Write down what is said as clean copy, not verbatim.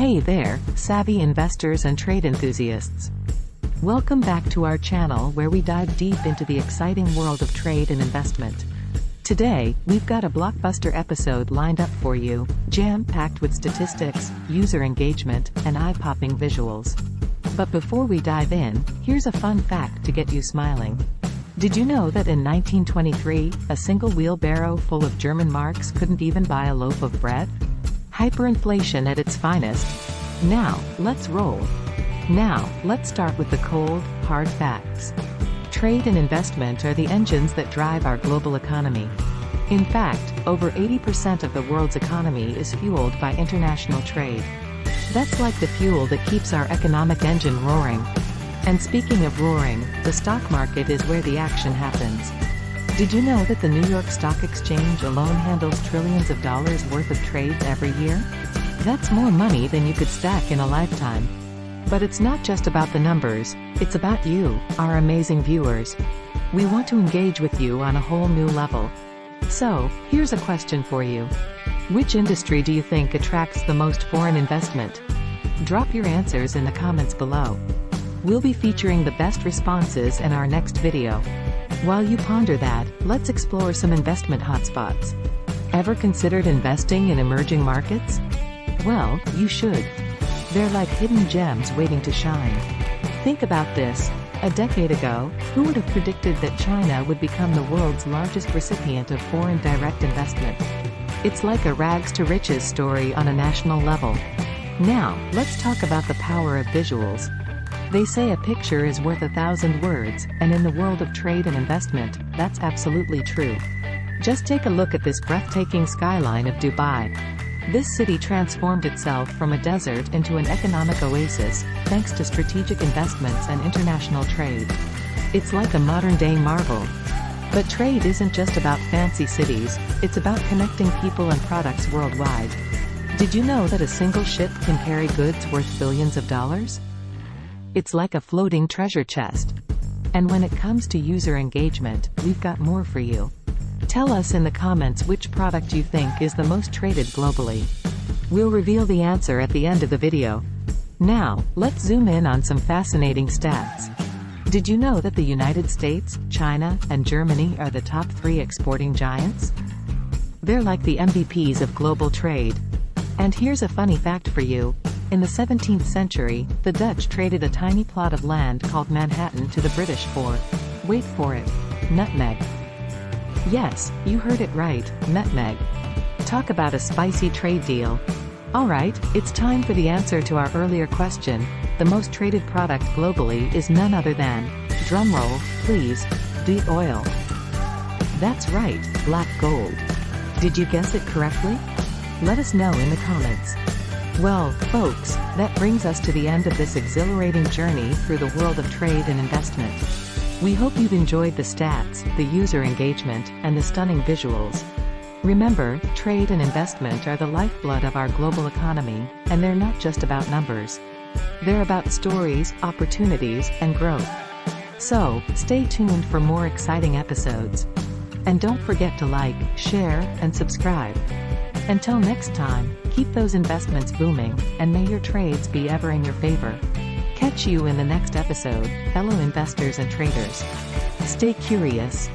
Hey there, savvy investors and trade enthusiasts. Welcome back to our channel where we dive deep into the exciting world of trade and investment. Today, we've got a blockbuster episode lined up for you, jam-packed with statistics, user engagement, and eye-popping visuals. But before we dive in, here's a fun fact to get you smiling. Did you know that in 1923, a single wheelbarrow full of German marks couldn't even buy a loaf of bread? Hyperinflation at its finest. Now, let's roll. Now, let's start with the cold, hard facts. Trade and investment are the engines that drive our global economy. In fact, over 80% of the world's economy is fueled by international trade. That's like the fuel that keeps our economic engine roaring. And speaking of roaring, the stock market is where the action happens. Did you know that the New York Stock Exchange alone handles trillions of dollars worth of trades every year? That's more money than you could stack in a lifetime. But it's not just about the numbers, it's about you, our amazing viewers. We want to engage with you on a whole new level. So, here's a question for you. Which industry do you think attracts the most foreign investment? Drop your answers in the comments below. We'll be featuring the best responses in our next video. While you ponder that, let's explore some investment hotspots. Ever considered investing in emerging markets? Well, you should. They're like hidden gems waiting to shine. Think about this. A decade ago, who would have predicted that China would become the world's largest recipient of foreign direct investment? It's like a rags to riches story on a national level. Now, let's talk about the power of visuals. They say a picture is worth 1,000 words, and in the world of trade and investment, that's absolutely true. Just take a look at this breathtaking skyline of Dubai. This city transformed itself from a desert into an economic oasis, thanks to strategic investments and international trade. It's like a modern-day marvel. But trade isn't just about fancy cities, it's about connecting people and products worldwide. Did you know that a single ship can carry goods worth billions of dollars? It's like a floating treasure chest. And when it comes to user engagement, we've got more for you. Tell us in the comments which product you think is the most traded globally. We'll reveal the answer at the end of the video. Now, let's zoom in on some fascinating stats. Did you know that the United States, China, and Germany are the top 3 exporting giants? They're like the MVPs of global trade. And here's a funny fact for you. In the 17th century, the Dutch traded a tiny plot of land called Manhattan to the British for, wait for it, nutmeg. Yes, you heard it right, nutmeg. Talk about a spicy trade deal. Alright, it's time for the answer to our earlier question. The most traded product globally is none other than, drumroll, please, the oil. That's right, black gold. Did you guess it correctly? Let us know in the comments. Well, folks, that brings us to the end of this exhilarating journey through the world of trade and investment. We hope you've enjoyed the stats, the user engagement, and the stunning visuals. Remember, trade and investment are the lifeblood of our global economy, and they're not just about numbers. They're about stories, opportunities, and growth. So, stay tuned for more exciting episodes. And don't forget to like, share, and subscribe. Until next time, keep those investments booming, and may your trades be ever in your favor. Catch you in the next episode, fellow investors and traders. Stay curious.